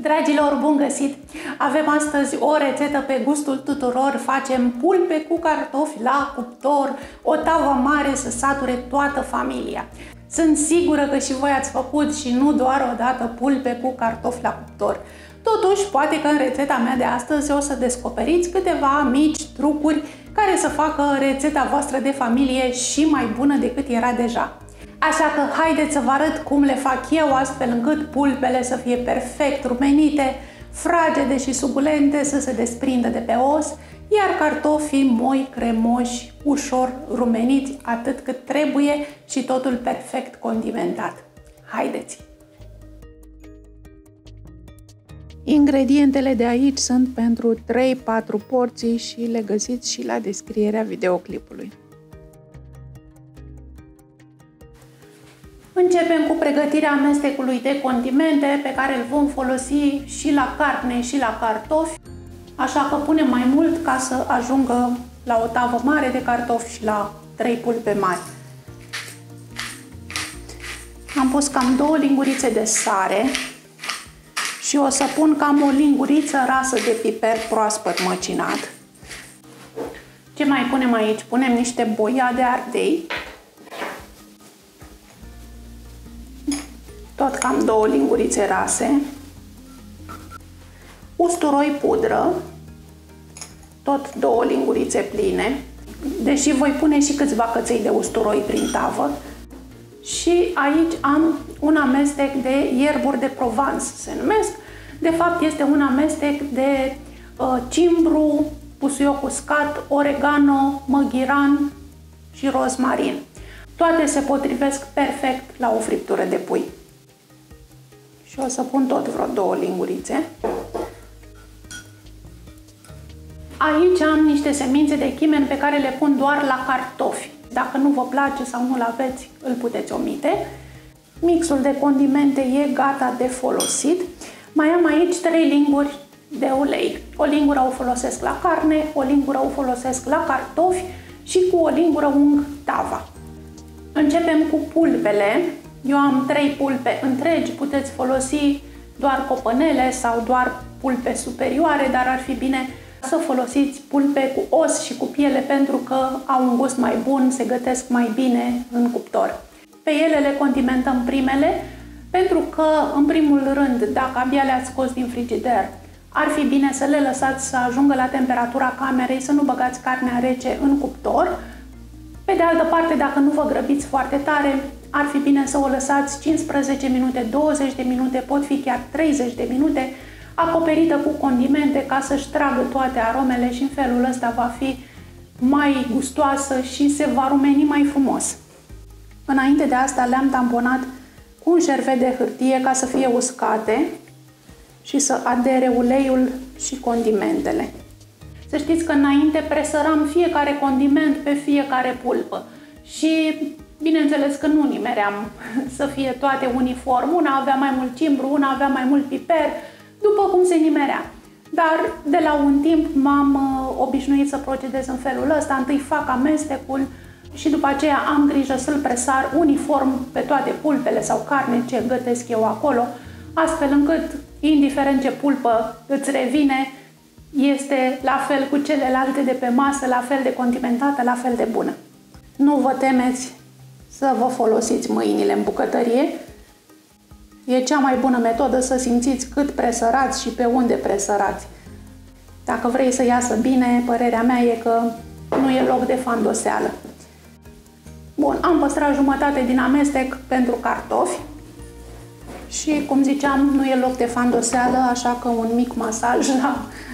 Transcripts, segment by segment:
Dragilor, bun găsit! Avem astăzi o rețetă pe gustul tuturor. Facem pulpe cu cartofi la cuptor, o tavă mare să sature toată familia. Sunt sigură că și voi ați făcut și nu doar o dată pulpe cu cartofi la cuptor. Totuși, poate că în rețeta mea de astăzi o să descoperiți câteva mici trucuri care să facă rețeta voastră de familie și mai bună decât era deja. Așa că haideți să vă arăt cum le fac eu, astfel încât pulpele să fie perfect rumenite, fragede și suculente să se desprindă de pe os, iar cartofii moi, cremoși, ușor rumeniți, atât cât trebuie și totul perfect condimentat. Haideți! Ingredientele de aici sunt pentru 3-4 porții și le găsiți și la descrierea videoclipului. Începem cu pregătirea amestecului de condimente pe care îl vom folosi și la carne și la cartofi, așa că punem mai mult ca să ajungă la o tavă mare de cartofi și la 3 pulpe mari. Am pus cam 2 lingurițe de sare și o să pun cam o linguriță rasă de piper proaspăt măcinat. Ce mai punem aici? Punem niște boia de ardei. Tot cam 2 lingurițe rase, usturoi pudră, tot 2 lingurițe pline, deși voi pune și câțiva căței de usturoi prin tavă. Și aici am un amestec de ierburi de Provence, se numesc. De fapt este un amestec de cimbru, pusuioc uscat, oregano, măghiran și rozmarin. Toate se potrivesc perfect la o friptură de pui. Și o să pun tot vreo 2 lingurițe. Aici am niște semințe de chimen pe care le pun doar la cartofi. Dacă nu vă place sau nu-l aveți, îl puteți omite. Mixul de condimente e gata de folosit. Mai am aici 3 linguri de ulei. O lingură o folosesc la carne, o lingură o folosesc la cartofi și cu o lingură ung tava. Începem cu pulpele. Eu am 3 pulpe întregi, puteți folosi doar copănele sau doar pulpe superioare, dar ar fi bine să folosiți pulpe cu os și cu piele pentru că au un gust mai bun, se gătesc mai bine în cuptor. Pe ele le condimentăm primele, pentru că, în primul rând, dacă abia le-ați scos din frigider, ar fi bine să le lăsați să ajungă la temperatura camerei, să nu băgați carnea rece în cuptor. Pe de altă parte, dacă nu vă grăbiți foarte tare, ar fi bine să o lăsați 15 minute, 20 de minute, pot fi chiar 30 de minute, acoperită cu condimente ca să-și tragă toate aromele și în felul ăsta va fi mai gustoasă și se va rumeni mai frumos. Înainte de asta le-am tamponat cu un șervet de hârtie ca să fie uscate și să adere uleiul și condimentele. Să știți că înainte presăram fiecare condiment pe fiecare pulpă și bineînțeles că nu nimeream să fie toate uniform. Una avea mai mult cimbru, una avea mai mult piper, după cum se nimerea. Dar de la un timp m-am obișnuit să procedez în felul ăsta. Întâi fac amestecul și după aceea am grijă să-l presar uniform pe toate pulpele sau carne ce gătesc eu acolo, astfel încât, indiferent ce pulpă îți revine, este la fel cu celelalte de pe masă, la fel de condimentată, la fel de bună. Nu vă temeți să vă folosiți mâinile în bucătărie. E cea mai bună metodă să simțiți cât presărați și pe unde presărați. Dacă vrei să iasă bine, părerea mea e că nu e loc de fandoseală. Bun, am păstrat jumătate din amestec pentru cartofi și, cum ziceam, nu e loc de fandoseală, așa că un mic masaj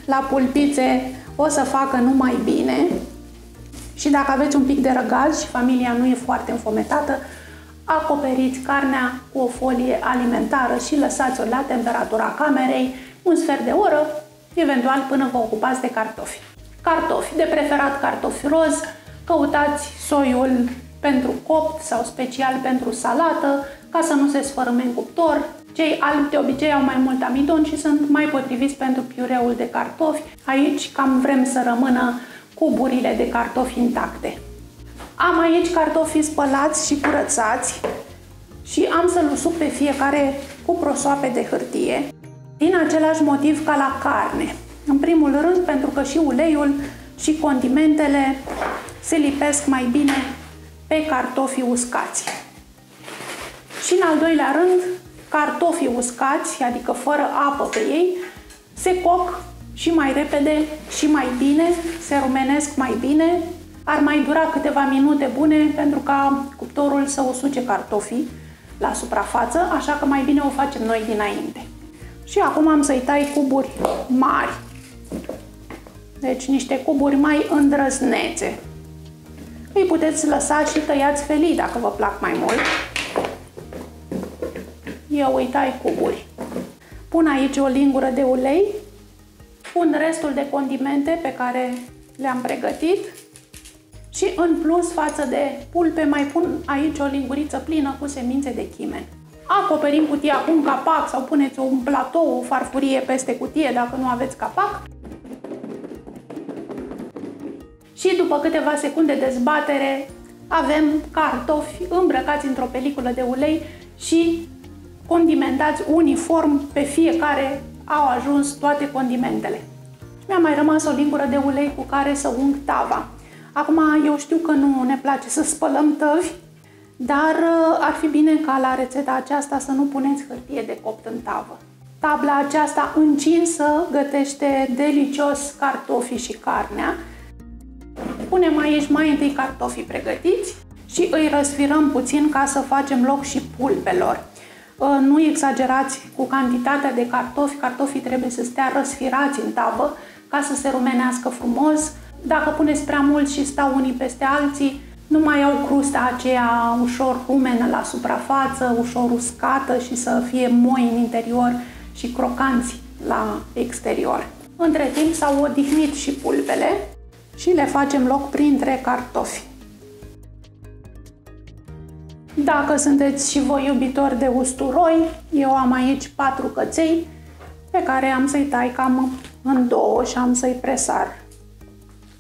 la pulpițe o să facă numai bine. Și dacă aveți un pic de răgaz și familia nu e foarte înfometată, acoperiți carnea cu o folie alimentară și lăsați-o la temperatura camerei un sfert de oră, eventual până vă ocupați de cartofi. Cartofi, de preferat cartofi roz, căutați soiul pentru copt sau special pentru salată, ca să nu se sfărâme în cuptor. Cei albi de obicei au mai mult amidon și sunt mai potriviți pentru piureul de cartofi. Aici cam vrem să rămână cuburile de cartofi intacte. Am aici cartofii spălați și curățați și am să-l usuc pe fiecare cu prosoape de hârtie. Din același motiv ca la carne. În primul rând, pentru că și uleiul și condimentele se lipesc mai bine pe cartofii uscați. Și în al doilea rând, cartofii uscați, adică fără apă pe ei, se coc și mai repede și mai bine, se rumenesc mai bine. Ar mai dura câteva minute bune pentru ca cuptorul să usuce cartofii la suprafață, așa că mai bine o facem noi dinainte. Și acum am să-i tai cuburi mari. Deci niște cuburi mai îndrăznețe. Îi puteți lăsa și tăiați felii dacă vă plac mai mult. Eu îi tai cuburi. Pun aici o lingură de ulei. Pun restul de condimente pe care le-am pregătit. Și în plus față de pulpe mai pun aici o linguriță plină cu semințe de chimen. Acoperim cutia cu un capac sau puneți un platou, o farfurie peste cutie dacă nu aveți capac. Și după câteva secunde de zbatere avem cartofi îmbrăcați într-o peliculă de ulei și condimentați uniform, pe fiecare au ajuns toate condimentele. Mi-a mai rămas o lingură de ulei cu care să ung tava. Acum eu știu că nu ne place să spălăm tăvi, dar ar fi bine ca la rețeta aceasta să nu puneți hârtie de copt în tavă. Tabla aceasta încinsă gătește delicios cartofii și carnea. Punem aici mai întâi cartofii pregătiți și îi răsfirăm puțin ca să facem loc și pulpelor. Nu exagerați cu cantitatea de cartofi, cartofii trebuie să stea răsfirați în tavă ca să se rumenească frumos. Dacă puneți prea mult și stau unii peste alții, nu mai au crusta aceea ușor rumenă la suprafață, ușor uscată și să fie moi în interior și crocanți la exterior. Între timp s-au odihnit și pulpele și le facem loc printre cartofi. Dacă sunteți și voi iubitori de usturoi, eu am aici 4 căței pe care am să-i tai cam în 2 și am să-i presar.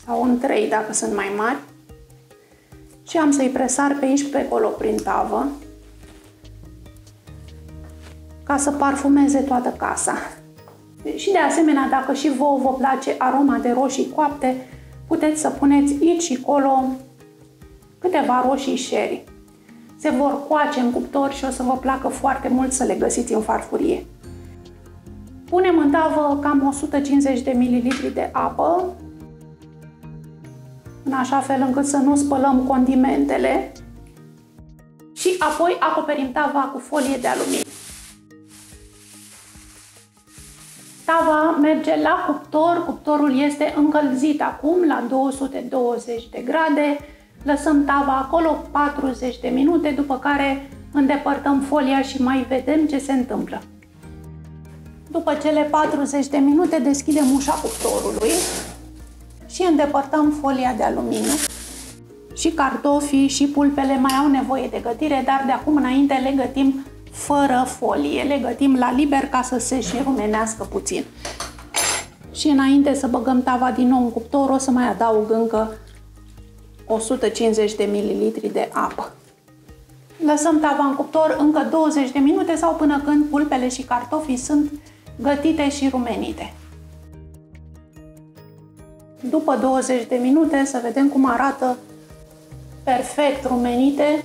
Sau în 3 dacă sunt mai mari. Și am să-i presar pe aici, pe acolo, prin tavă, ca să parfumeze toată casa. Și de asemenea, dacă și vouă vă place aroma de roșii coapte, puteți să puneți aici și acolo câteva roșii sherry. Se vor coace în cuptor și o să vă placă foarte mult să le găsiți în farfurie. Punem în tavă cam 150 de ml de apă, în așa fel încât să nu spălăm condimentele, și apoi acoperim tava cu folie de aluminiu. Tava merge la cuptor, cuptorul este încălzit acum la 220 de grade, lăsăm tava acolo 40 de minute, după care îndepărtăm folia și mai vedem ce se întâmplă. După cele 40 de minute deschidem ușa cuptorului și îndepărtăm folia de aluminiu. Și cartofii și pulpele mai au nevoie de gătire, dar de acum înainte le gătim fără folie, le gătim la liber ca să se și rumenească puțin. Și înainte să băgăm tava din nou în cuptor, o să mai adaug încă 150 de ml de apă. Lăsăm tava în cuptor încă 20 de minute sau până când pulpele și cartofii sunt gătite și rumenite. După 20 de minute să vedem cum arată perfect rumenite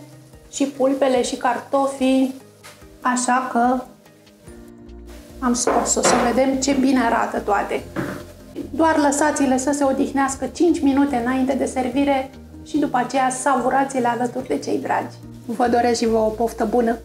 și pulpele și cartofii, așa că am scos-o să vedem ce bine arată toate. Doar lăsați-le să se odihnească 5 minute înainte de servire și după aceea savurați-le alături de cei dragi. Vă doresc și vouă o poftă bună!